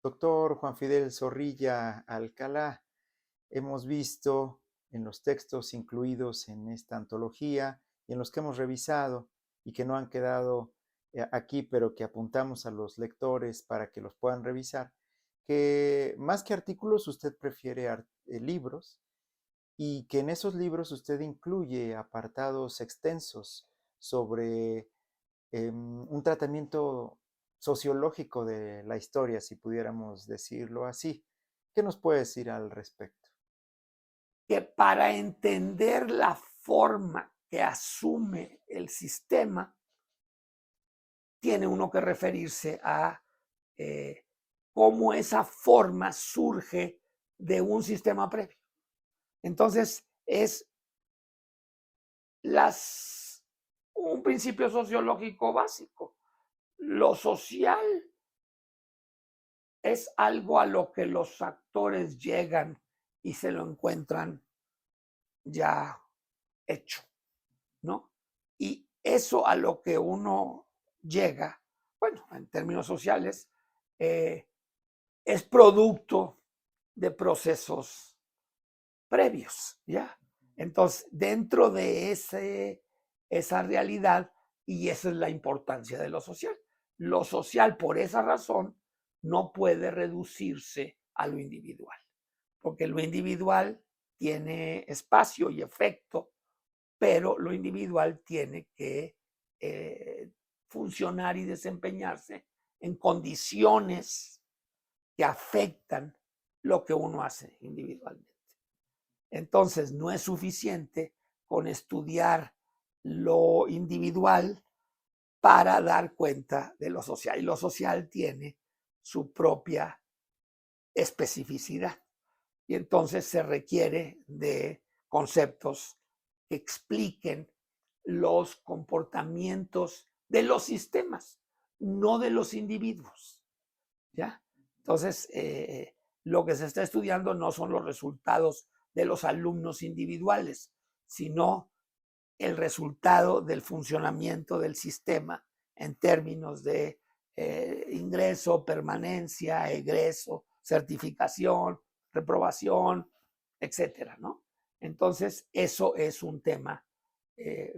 Doctor Juan Fidel Zorrilla Alcalá, hemos visto en los textos incluidos en esta antología y en los que hemos revisado y que no han quedado aquí, pero que apuntamos a los lectores para que los puedan revisar, que más que artículos usted prefiere libros y que en esos libros usted incluye apartados extensos sobre un tratamiento sociológico de la historia, si pudiéramos decirlo así. ¿Qué nos puede decir al respecto? Que para entender la forma que asume el sistema, tiene uno que referirse a eh, cómo esa forma surge de un sistema previo. Entonces, es un principio sociológico básico. Lo social es algo a lo que los actores llegan y se lo encuentran ya hecho, ¿no? Y eso a lo que uno llega, bueno, en términos sociales, eh, es producto de procesos previos, ¿ya? Entonces, dentro de esa realidad, y esa es la importancia de lo social por esa razón no puede reducirse a lo individual, porque lo individual tiene espacio y efecto, pero lo individual tiene que funcionar y desempeñarse en condiciones que afectan lo que uno hace individualmente. Entonces, no es suficiente con estudiar lo individual para dar cuenta de lo social. Y lo social tiene su propia especificidad. Y entonces se requiere de conceptos que expliquen los comportamientos de los sistemas, no de los individuos. ¿Ya? Entonces, lo que se está estudiando no son los resultados de los alumnos individuales, sino el resultado del funcionamiento del sistema en términos de ingreso, permanencia, egreso, certificación, reprobación, etcétera, ¿no? Entonces, eso es un tema eh,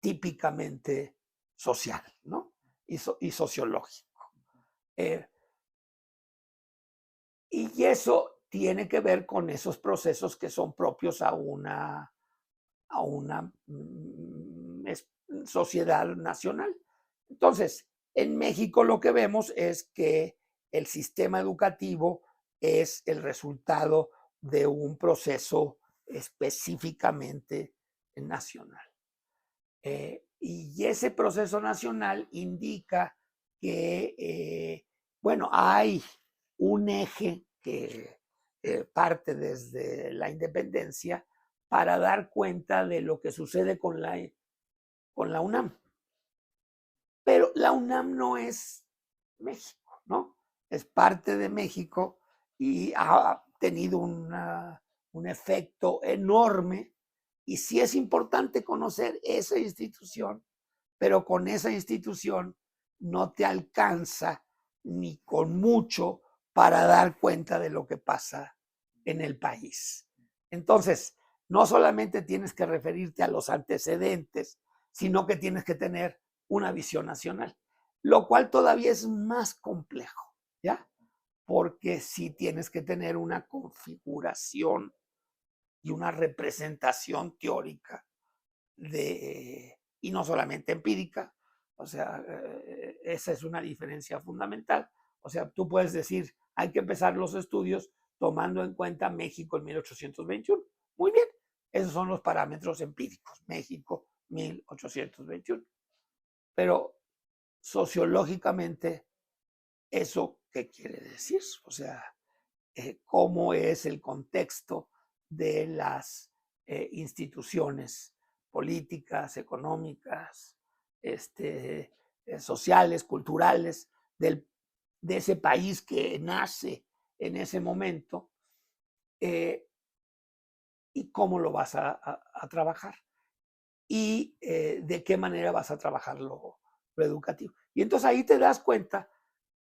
típicamente social, ¿no? Y sociológico. Eh, y eso tiene que ver con esos procesos que son propios a una sociedad nacional. Entonces, en México lo que vemos es que el sistema educativo es el resultado de un proceso específicamente nacional. Y ese proceso nacional indica que, bueno, hay un eje que parte desde la independencia para dar cuenta de lo que sucede con la UNAM. Pero la UNAM no es México, ¿no? Es parte de México y ha tenido un efecto enorme. Y sí es importante conocer esa institución, pero con esa institución no te alcanza ni con mucho para dar cuenta de lo que pasa en el país. Entonces, no solamente tienes que referirte a los antecedentes, sino que tienes que tener una visión nacional, lo cual todavía es más complejo, ¿ya? Porque sí tienes que tener una configuración y una representación teórica y no solamente empírica, o sea, esa es una diferencia fundamental. O sea, tú puedes decir, hay que empezar los estudios tomando en cuenta México en 1821. Muy bien, esos son los parámetros empíricos, México 1821. Pero sociológicamente, ¿eso qué quiere decir? O sea, cómo es el contexto de las instituciones políticas, económicas, sociales, culturales de ese país que nace en ese momento, eh, y cómo lo vas a trabajar y de qué manera vas a trabajar lo educativo. Y entonces ahí te das cuenta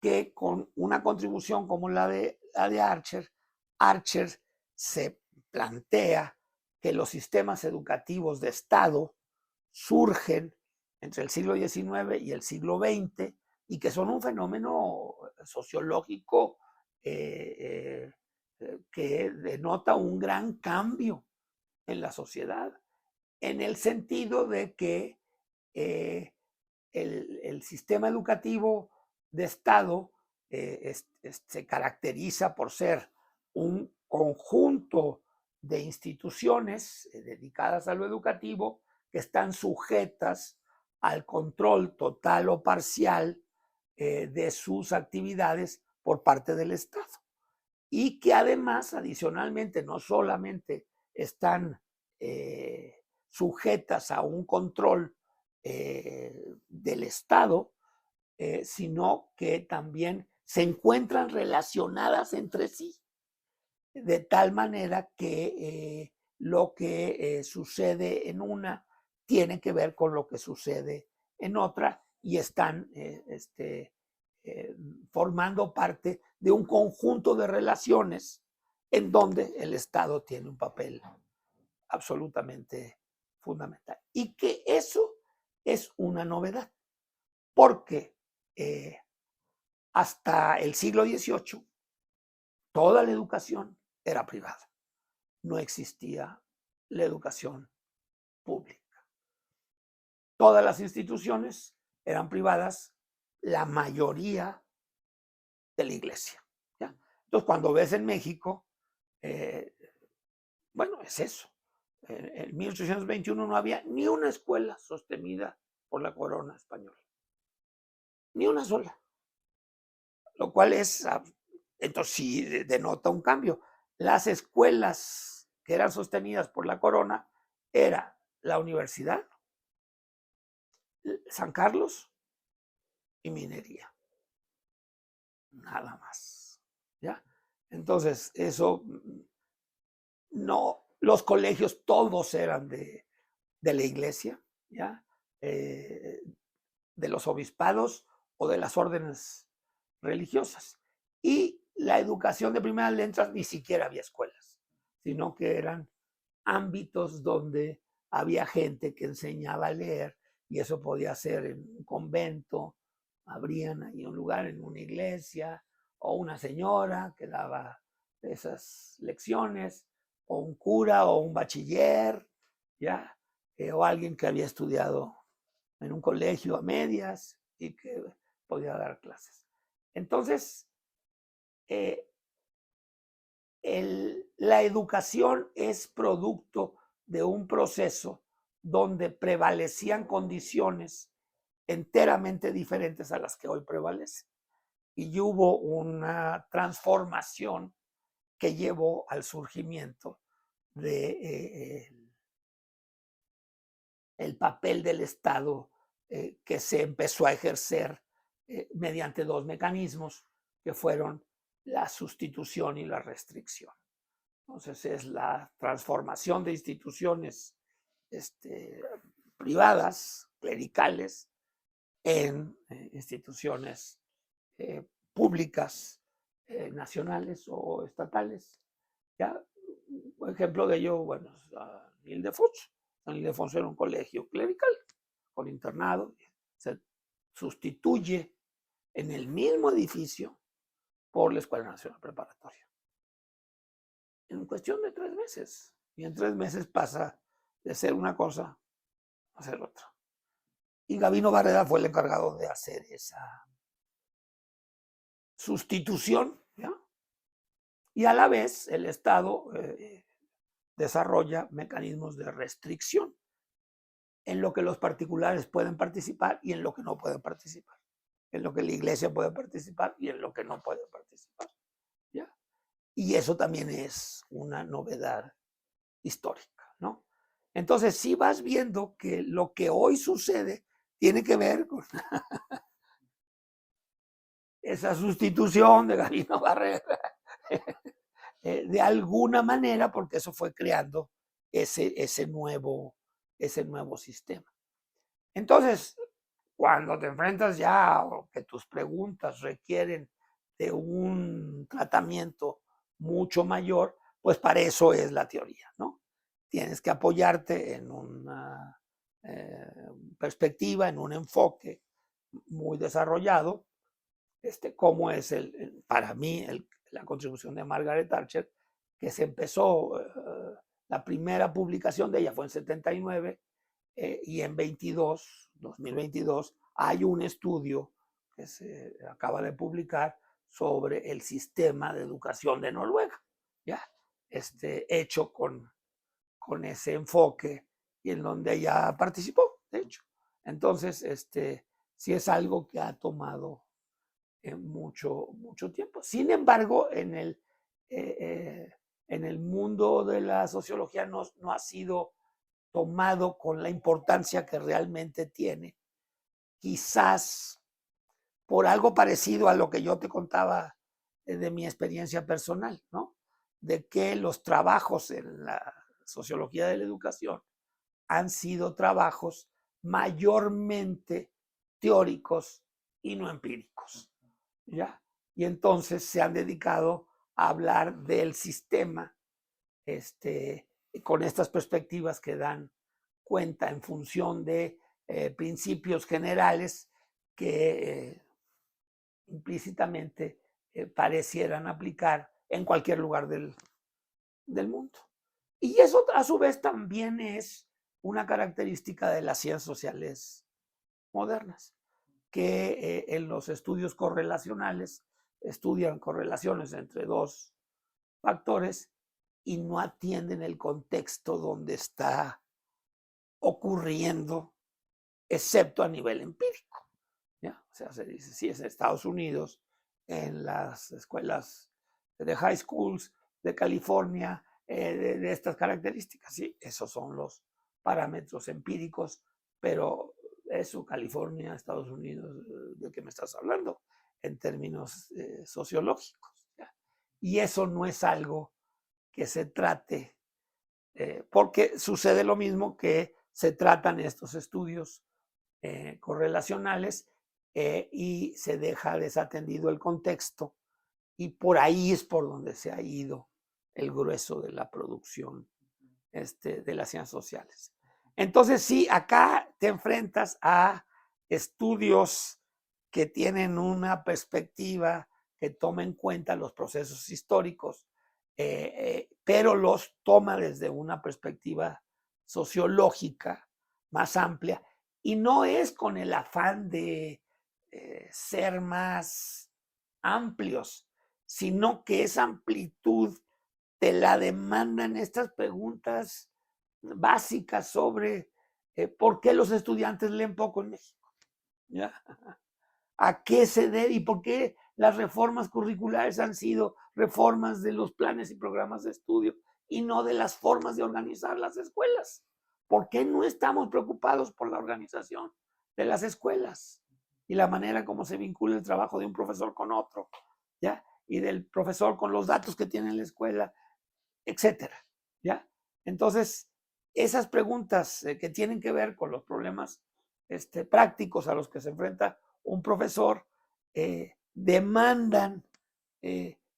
que con una contribución como la de Archer, Archer se plantea que los sistemas educativos de Estado surgen entre el siglo XIX y el siglo XX y que son un fenómeno sociológico que denota un gran cambio en la sociedad, en el sentido de que el sistema educativo de Estado se caracteriza por ser un conjunto de instituciones dedicadas a lo educativo que están sujetas al control total o parcial de sus actividades por parte del Estado. Y que además, adicionalmente, no solamente están sujetas a un control del Estado, sino que también se encuentran relacionadas entre sí, de tal manera que lo que sucede en una tiene que ver con lo que sucede en otra y están formando parte de un conjunto de relaciones en donde el Estado tiene un papel absolutamente fundamental. Y que eso es una novedad, porque hasta el siglo XVIII toda la educación era privada. No existía la educación pública. Todas las instituciones eran privadas, la mayoría de la iglesia. ¿Ya? Entonces, cuando ves en México, bueno, es eso. En 1821 no había ni una escuela sostenida por la corona española. Ni una sola. Lo cual es, entonces sí denota un cambio. Las escuelas que eran sostenidas por la corona era la universidad, San Carlos y minería. Nada más. ¿Ya? Entonces, eso no, los colegios todos eran de la iglesia, ¿ya? De los obispados o de las órdenes religiosas. Y la educación de primeras letras ni siquiera había escuelas, sino que eran ámbitos donde había gente que enseñaba a leer y eso podía ser en un convento, abrían ahí un lugar en una iglesia o una señora que daba esas lecciones o un cura o un bachiller, ¿ya? O alguien que había estudiado en un colegio a medias y que podía dar clases. Entonces, la educación es producto de un proceso donde prevalecían condiciones enteramente diferentes a las que hoy prevalecen. Y hubo una transformación que llevó al surgimiento de el papel del Estado que se empezó a ejercer mediante dos mecanismos que fueron la sustitución y la restricción. Entonces es la transformación de instituciones privadas, clericales, en instituciones públicas, nacionales o estatales. ¿Ya? Un ejemplo de ello, bueno, es San Ildefonso. San Ildefonso era un colegio clerical con internado. Se sustituye en el mismo edificio por la Escuela Nacional Preparatoria. En cuestión de 3 meses. Y en 3 meses pasa de ser una cosa a ser otra. Y Gabino Barreda fue el encargado de hacer esa sustitución, ¿ya? Y a la vez el Estado desarrolla mecanismos de restricción en lo que los particulares pueden participar y en lo que no pueden participar, en lo que la iglesia puede participar y en lo que no puede participar, ¿ya? Y eso también es una novedad histórica, ¿no? Entonces, sí vas viendo que lo que hoy sucede tiene que ver con esa sustitución de Gabino Barreda, de alguna manera, porque eso fue creando ese nuevo sistema. Entonces, Cuando te enfrentas ya o que tus preguntas requieren de un tratamiento mucho mayor, pues para eso es la teoría, ¿no? Tienes que apoyarte en una perspectiva, en un enfoque muy desarrollado, como es para mí la contribución de Margaret Thatcher, que se empezó, la primera publicación de ella fue en 79, y en 2022 hay un estudio que se acaba de publicar sobre el sistema de educación de Noruega, ¿ya? Hecho con ese enfoque y en donde ella participó, de hecho. Entonces, sí es algo que ha tomado mucho tiempo. Sin embargo, en el mundo de la sociología no ha sido tomado con la importancia que realmente tiene. Quizás por algo parecido a lo que yo te contaba de mi experiencia personal, ¿no? De que los trabajos en la sociología de la educación han sido trabajos mayormente teóricos y no empíricos, ¿ya? Y entonces se han dedicado a hablar del sistema, con estas perspectivas que dan cuenta en función de principios generales que implícitamente parecieran aplicar en cualquier lugar del mundo. Y eso a su vez también es una característica de las ciencias sociales modernas, que en los estudios correlacionales estudian correlaciones entre dos factores y no atienden el contexto donde está ocurriendo, excepto a nivel empírico, ¿ya? O sea, se dice, si es en Estados Unidos, en las escuelas de high schools de California, de estas características, sí, esos son los parámetros empíricos, pero eso, California, Estados Unidos, ¿de qué me estás hablando? En términos sociológicos, ¿ya? Y eso no es algo que se trate, porque sucede lo mismo que se tratan estos estudios correlacionales, y se deja desatendido el contexto y por ahí es por donde se ha ido el grueso de la producción de las ciencias sociales. Entonces sí, acá te enfrentas a estudios que tienen una perspectiva que toma en cuenta los procesos históricos, pero los toma desde una perspectiva sociológica más amplia y no es con el afán de ser más amplios, sino que esa amplitud te la demandan estas preguntas básicas sobre por qué los estudiantes leen poco en México, ¿ya? ¿A qué se debe y por qué las reformas curriculares han sido reformas de los planes y programas de estudio y no de las formas de organizar las escuelas? ¿Por qué no estamos preocupados por la organización de las escuelas y la manera como se vincula el trabajo de un profesor con otro, ¿ya? Y del profesor con los datos que tiene en la escuela, etcétera, ¿ya? Entonces, esas preguntas que tienen que ver con los problemas prácticos a los que se enfrenta un profesor demandan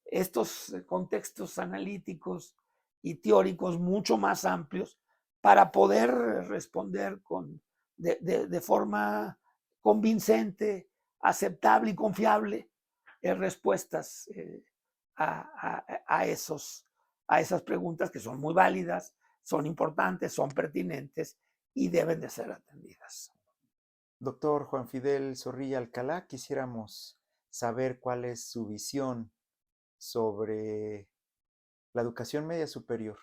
estos contextos analíticos y teóricos mucho más amplios para poder responder de forma convincente, aceptable y confiable respuestas a esas preguntas que son muy válidas, son importantes, son pertinentes y deben de ser atendidas. Doctor Juan Fidel Zorrilla Alcalá, quisiéramos saber cuál es su visión sobre la educación media superior.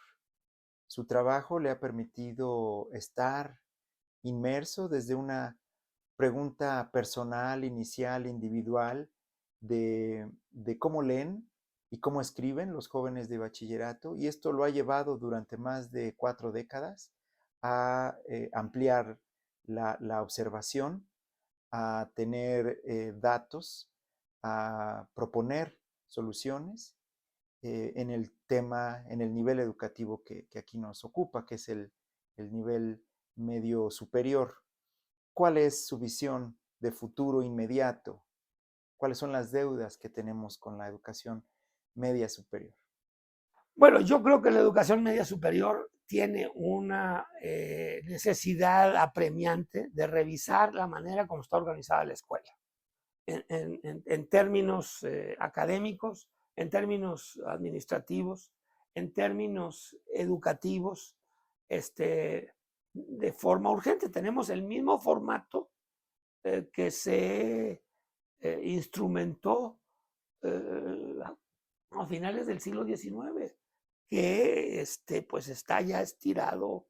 Su trabajo le ha permitido estar inmerso desde una pregunta personal, inicial, individual, de cómo leen y cómo escriben los jóvenes de bachillerato, y esto lo ha llevado durante más de 4 décadas a ampliar la observación, a tener datos, a proponer soluciones en el tema, en el nivel educativo que aquí nos ocupa, que es el nivel medio superior. ¿Cuál es su visión de futuro inmediato? ¿Cuáles son las deudas que tenemos con la educación media superior? Bueno, yo creo que la educación media superior tiene una necesidad apremiante de revisar la manera como está organizada la escuela, en términos académicos, en términos administrativos, en términos educativos, de forma urgente. Tenemos el mismo formato que se instrumentó a finales del siglo XIX, que pues está ya estirado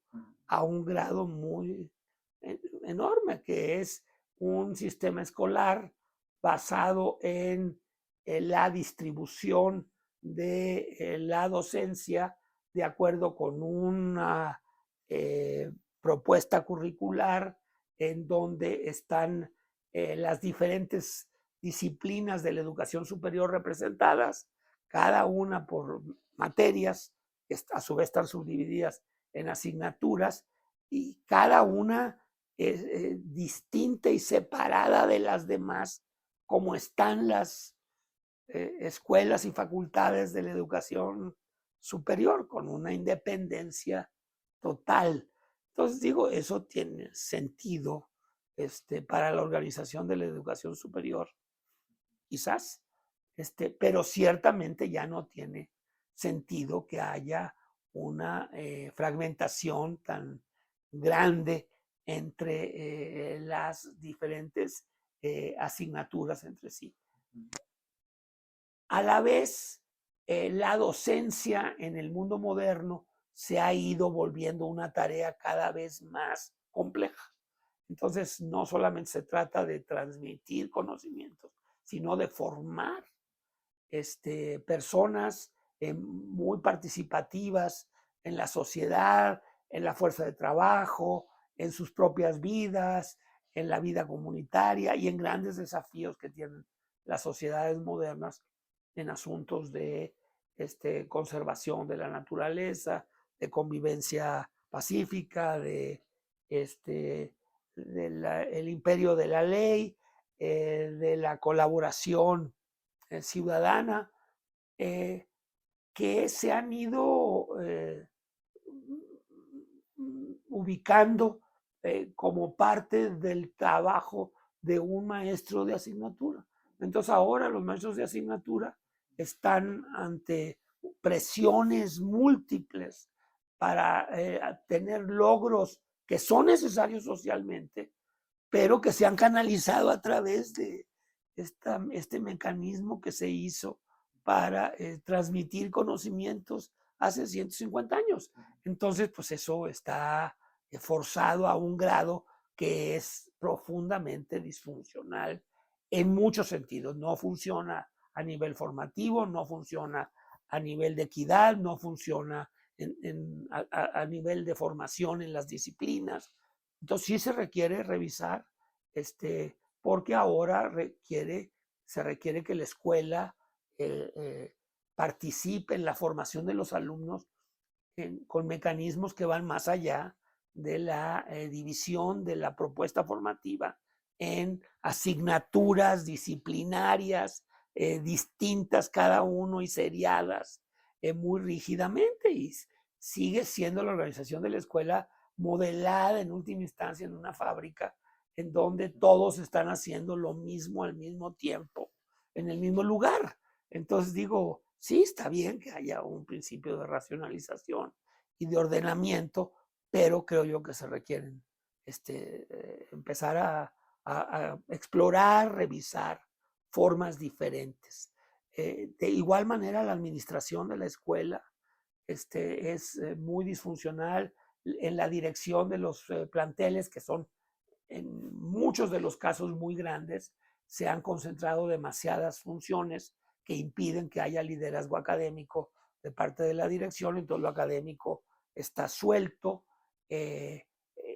a un grado muy enorme, que es un sistema escolar basado en la distribución de la docencia de acuerdo con una propuesta curricular en donde están las diferentes disciplinas de la educación superior representadas, cada una por materias, que a su vez están subdivididas en asignaturas, y cada una es distinta y separada de las demás, como están las escuelas y facultades de la educación superior, con una independencia total. Entonces digo, eso tiene sentido para la organización de la educación superior, quizás, pero ciertamente ya no tiene sentido que haya una fragmentación tan grande entre las diferentes asignaturas entre sí. A la vez, la docencia en el mundo moderno se ha ido volviendo una tarea cada vez más compleja. Entonces, no solamente se trata de transmitir conocimientos, sino de formar personas muy participativas en la sociedad, en la fuerza de trabajo, en sus propias vidas, en la vida comunitaria y en grandes desafíos que tienen las sociedades modernas en asuntos de conservación de la naturaleza, de convivencia pacífica, el imperio de la ley, de la colaboración ciudadana, que se han ido ubicando como parte del trabajo de un maestro de asignatura. Entonces ahora los maestros de asignatura están ante presiones múltiples para tener logros que son necesarios socialmente, pero que se han canalizado a través de este mecanismo que se hizo para transmitir conocimientos hace 150 años. Entonces, pues eso está forzado a un grado que es profundamente disfuncional en muchos sentidos. No funciona a nivel formativo, no funciona a nivel de equidad, no funciona a nivel de formación en las disciplinas. Entonces sí se requiere revisar, porque ahora se requiere que la escuela participe en la formación de los alumnos con mecanismos que van más allá de la división de la propuesta formativa en asignaturas disciplinarias distintas cada uno y seriadas muy rígidamente, y sigue siendo la organización de la escuela modelada en última instancia en una fábrica en donde todos están haciendo lo mismo al mismo tiempo, en el mismo lugar. Entonces digo, sí, está bien que haya un principio de racionalización y de ordenamiento, pero creo yo que se requieren empezar a explorar, revisar formas diferentes. De igual manera, la administración de la escuela es muy disfuncional en la dirección de los planteles, que son en muchos de los casos muy grandes. Se han concentrado demasiadas funciones que impiden que haya liderazgo académico de parte de la dirección, entonces lo académico está suelto,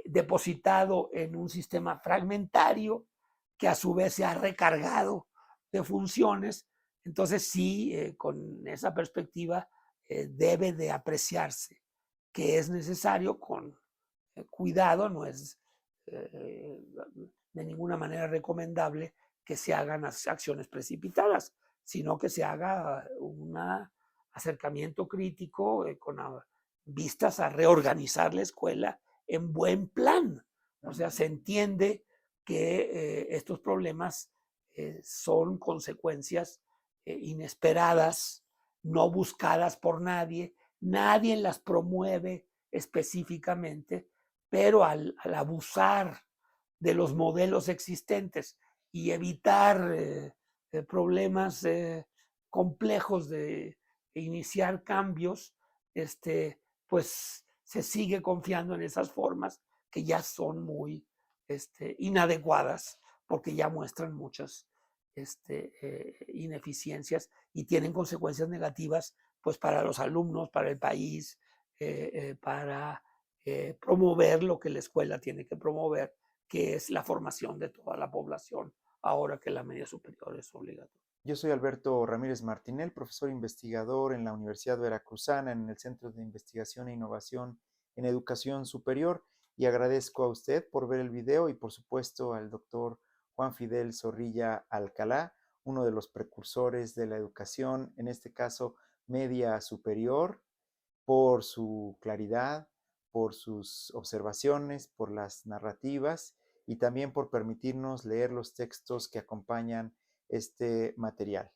depositado en un sistema fragmentario que a su vez se ha recargado de funciones. Entonces sí, con esa perspectiva debe de apreciarse que es necesario con cuidado, no es de ninguna manera recomendable que se hagan acciones precipitadas, sino que se haga un acercamiento crítico con vistas a reorganizar la escuela en buen plan. O sea, se entiende que estos problemas son consecuencias inesperadas, no buscadas por nadie, nadie las promueve específicamente, pero al abusar de los modelos existentes y evitar problemas complejos de iniciar cambios, pues se sigue confiando en esas formas que ya son muy inadecuadas porque ya muestran muchas ineficiencias y tienen consecuencias negativas pues para los alumnos, para el país, para promover lo que la escuela tiene que promover, que es la formación de toda la población, ahora que la media superior es obligatoria. Yo soy Alberto Ramírez Martinel, profesor investigador en la Universidad Veracruzana en el Centro de Investigación e Innovación en Educación Superior, y agradezco a usted por ver el video y por supuesto al doctor Juan Fidel Zorrilla Alcalá, uno de los precursores de la educación, en este caso media superior, por su claridad, por sus observaciones, por las narrativas y también por permitirnos leer los textos que acompañan este material.